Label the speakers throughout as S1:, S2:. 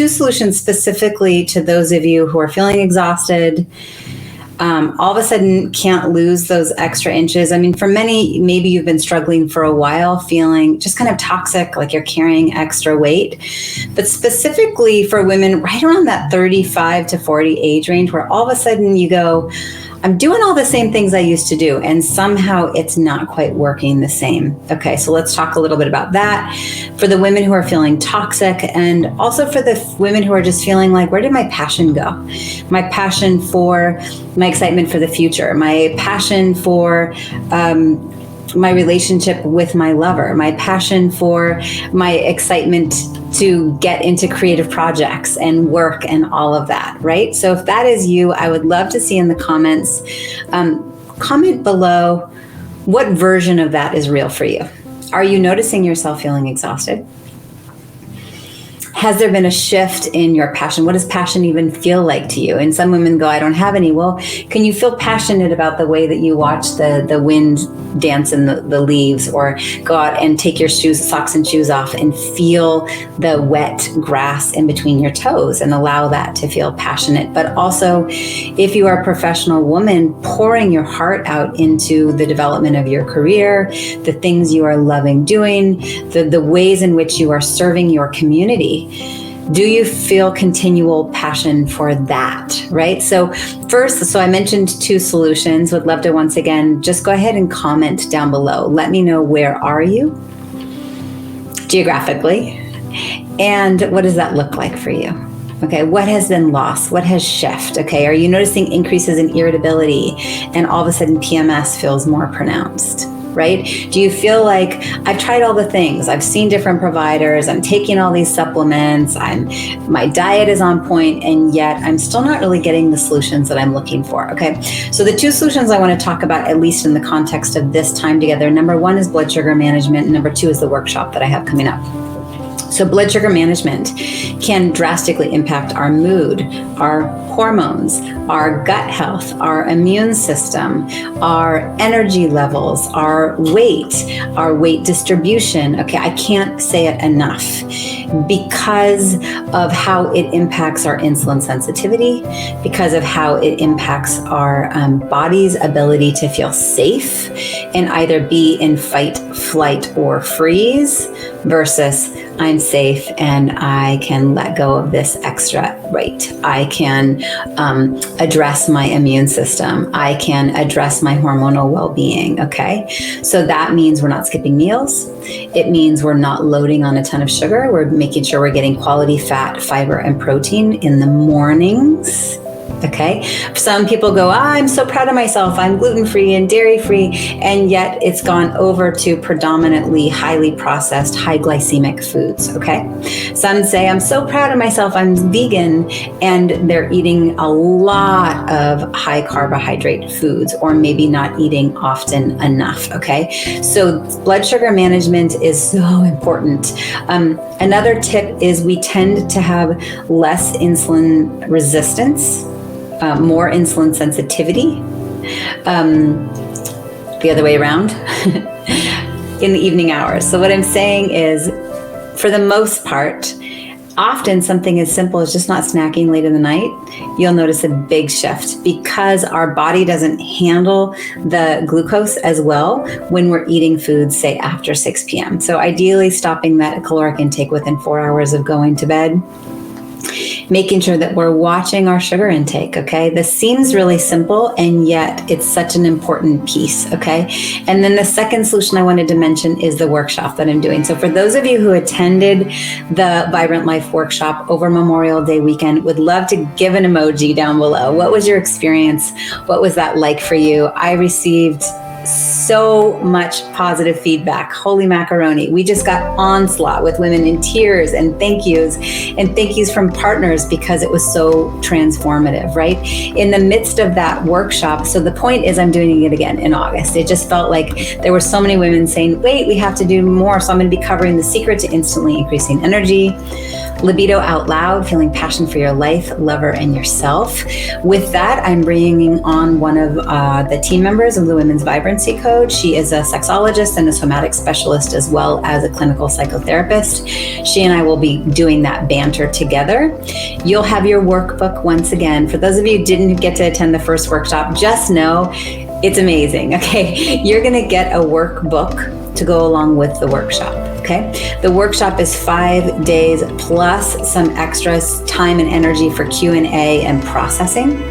S1: two solutions specifically to those of you who are feeling exhausted, all of a sudden can't lose those extra inches. I mean, for many, maybe you've been struggling for a while, feeling just kind of toxic, like you're carrying extra weight. But specifically for women right around that 35 to 40 age range, where all of a sudden you go, I'm doing all the same things I used to do, and somehow it's not quite working the same. Okay, so let's talk a little bit about that. For the women who are feeling toxic, and also for the women who are just feeling like, where did my passion go? My passion for my excitement for the future, my passion for my relationship with my lover, my passion for my excitement to get into creative projects and work and all of that, right? So if that is you, I would love to see in the comments, comment below what version of that is real for you. Are you noticing yourself feeling exhausted? Has there been a shift in your passion? What does passion even feel like to you? And some women go, I don't have any. Well, can you feel passionate about the way that you watch the wind dance in the leaves, or go out and take your socks and shoes off and feel the wet grass in between your toes and allow that to feel passionate? But also, if you are a professional woman, pouring your heart out into the development of your career, the things you are loving doing, the ways in which you are serving your community. Do you feel continual passion for that, right? So first, I mentioned two solutions. Would love to once again, just go ahead and comment down below. Let me know, where are you geographically? And what does that look like for you? Okay, what has been lost? What has shifted? Okay, are you noticing increases in irritability and all of a sudden PMS feels more pronounced? Right? Do you feel like, I've tried all the things, I've seen different providers, I'm taking all these supplements, my diet is on point, and yet I'm still not really getting the solutions that I'm looking for? Okay, so the two solutions I want to talk about, at least in the context of this time together, number one is blood sugar management, and number two is the workshop that I have coming up. So blood sugar management can drastically impact our mood, our hormones, our gut health, our immune system, our energy levels, our weight distribution. Okay, I can't say it enough, because of how it impacts our insulin sensitivity, because of how it impacts our body's ability to feel safe and either be in fight, flight, or freeze, versus I'm safe and I can let go of this extra weight. I can address my immune system. I can address my hormonal well-being, okay? So that means we're not skipping meals. It means we're not loading on a ton of sugar. We're making sure we're getting quality fat, fiber, and protein in the mornings. Okay. Some people go, I'm so proud of myself. I'm gluten-free and dairy-free. And yet it's gone over to predominantly highly processed, high glycemic foods. Okay. Some say, I'm so proud of myself. I'm vegan. And they're eating a lot of high carbohydrate foods, or maybe not eating often enough. Okay. So blood sugar management is so important. Another tip is we tend to have less insulin resistance, more insulin sensitivity, the other way around, in the evening hours. So what I'm saying is, for the most part, often something as simple as just not snacking late in the night, you'll notice a big shift, because our body doesn't handle the glucose as well when we're eating foods, say, after 6 p.m. So ideally stopping that caloric intake within 4 hours of going to bed. Making sure that we're watching our sugar intake, okay? This seems really simple, and yet it's such an important piece, okay? And then the second solution I wanted to mention is the workshop that I'm doing. So for those of you who attended the Vibrant Life workshop over Memorial Day weekend, would love to give an emoji down below. What was your experience? What was that like for you? I received so much positive feedback. Holy macaroni. We just got onslaught with women in tears and thank yous from partners, because it was so transformative, right? In the midst of that workshop, so the point is I'm doing it again in August. It just felt like there were so many women saying, wait, we have to do more. So I'm going to be covering the secret to instantly increasing energy, libido out loud, feeling passion for your life, lover, and yourself. With that, I'm bringing on one of the team members of the Women's Vibrancy Code. She is a sexologist and a somatic specialist, as well as a clinical psychotherapist. She and I will be doing that banter together. You'll have your workbook once again. For those of you who didn't get to attend the first workshop, just know it's amazing, okay? You're gonna get a workbook to go along with the workshop, okay? The workshop is 5 days plus some extra time and energy for Q&A and processing.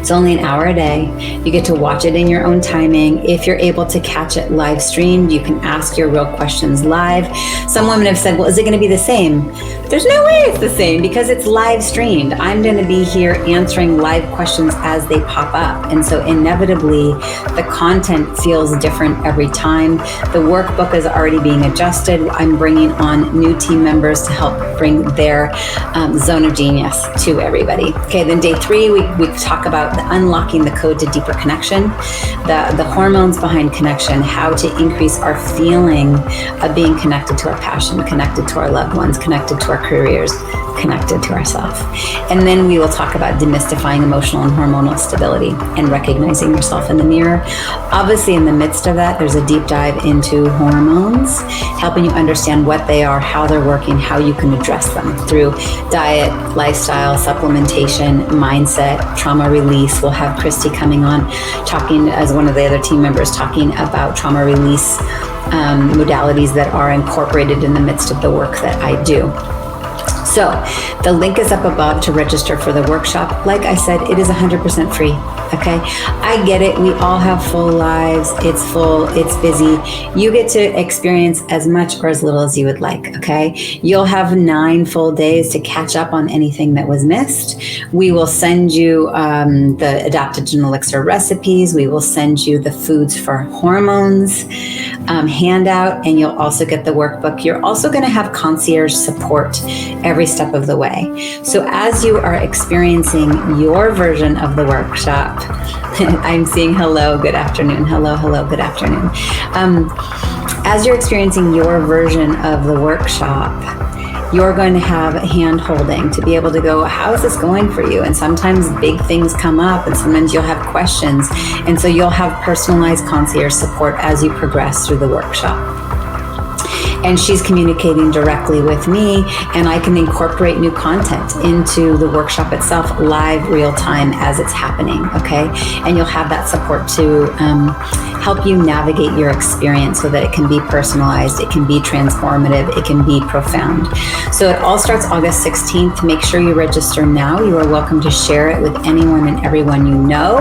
S1: It's only an hour a day. You get to watch it in your own timing. If you're able to catch it live streamed, you can ask your real questions live. Some women have said, well, is it going to be the same? There's no way it's the same because it's live streamed. I'm going to be here answering live questions as they pop up. And so inevitably, the content feels different every time. The workbook is already being adjusted. I'm bringing on new team members to help bring their zone of genius to everybody. Okay, then day 3, we talk about unlocking the code to deeper connection, the hormones behind connection, how to increase our feeling of being connected to our passion, connected to our loved ones, connected to our careers, connected to ourselves. And then we will talk about demystifying emotional and hormonal stability and recognizing yourself in the mirror. Obviously, in the midst of that, there's a deep dive into hormones, helping you understand what they are, how they're working, how you can address them through diet, lifestyle, supplementation, mindset, trauma release. We'll have Christy coming on talking as one of the other team members, talking about trauma release modalities that are incorporated in the midst of the work that I do. So the link is up above to register for the workshop. Like I said, it is 100% free, okay? I get it. We all have full lives. It's full, it's busy. You get to experience as much or as little as you would like, okay? You'll have 9 full days to catch up on anything that was missed. We will send you the adaptogen elixir recipes. We will send you the foods for hormones handout, and you'll also get the workbook. You're also going to have concierge support every step of the way. So as you are experiencing your version of the workshop, I'm seeing hello, good afternoon, hello, good afternoon. As you're experiencing your version of the workshop, you're going to have hand holding to be able to go, how is this going for you? And sometimes big things come up, and sometimes you'll have questions. And so you'll have personalized concierge support as you progress through the workshop. And she's communicating directly with me, and I can incorporate new content into the workshop itself, live, real time as it's happening, okay? And you'll have that support to help you navigate your experience so that it can be personalized, it can be transformative, it can be profound. So it all starts August 16th. Make sure you register now. You are welcome to share it with anyone and everyone you know.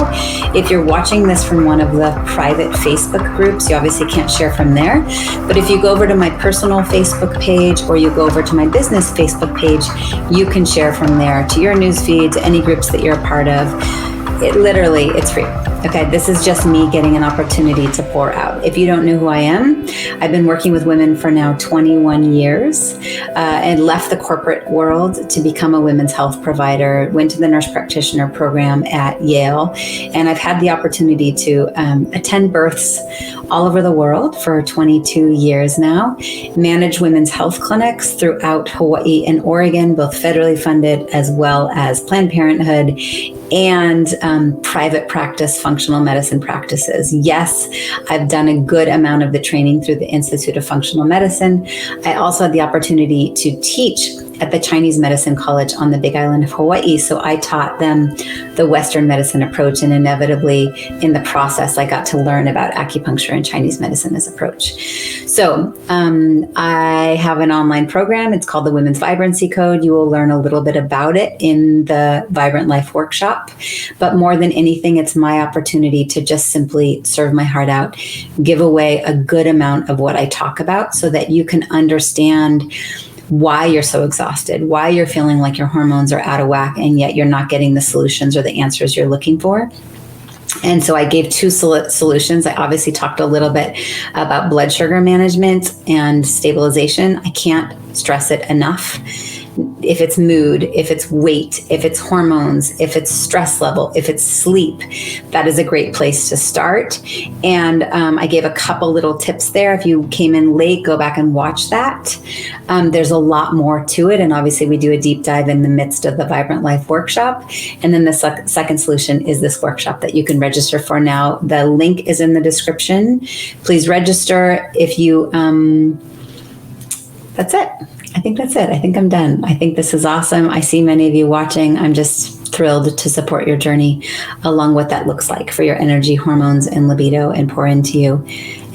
S1: If you're watching this from one of the private Facebook groups, you obviously can't share from there. But if you go over to my personal Facebook page or you go over to my business Facebook page, you can share from there to your newsfeed, to any groups that you're a part of. It's free. Okay, this is just me getting an opportunity to pour out. If you don't know who I am, I've been working with women for now 21 years and left the corporate world to become a women's health provider, went to the nurse practitioner program at Yale, and I've had the opportunity to attend births all over the world for 22 years now, manage women's health clinics throughout Hawaii and Oregon, both federally funded as well as Planned Parenthood, and private practice functional medicine practices. Yes, I've done a good amount of the training through the Institute of Functional Medicine. I also had the opportunity to teach at the Chinese Medicine College on the Big Island of Hawaii. So I taught them the Western medicine approach, and inevitably in the process, I got to learn about acupuncture and Chinese medicine as approach. So I have an online program. It's called the Women's Vibrancy Code. You will learn a little bit about it in the Vibrant Life workshop. But more than anything, it's my opportunity to just simply serve my heart out, give away a good amount of what I talk about so that you can understand why you're so exhausted, why you're feeling like your hormones are out of whack, and yet you're not getting the solutions or the answers you're looking for. And so I gave 2 solutions. I obviously talked a little bit about blood sugar management and stabilization. I can't stress it enough. if it's mood, if it's weight, if it's hormones, if it's stress level, if it's sleep, that is a great place to start. And I gave a couple little tips there. If you came in late, go back and watch that. There's a lot more to it. And obviously we do a deep dive in the midst of the Vibrant Life workshop. And then the second solution is this workshop that you can register for now. The link is in the description. Please register. If you, that's it. I think that's it. I think I'm done. I think this is awesome. I see many of you watching. I'm just thrilled to support your journey along what that looks like for your energy, hormones, and libido, and pour into you.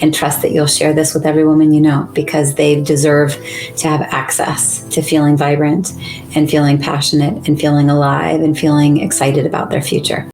S1: And trust that you'll share this with every woman you know, because they deserve to have access to feeling vibrant and feeling passionate and feeling alive and feeling excited about their future.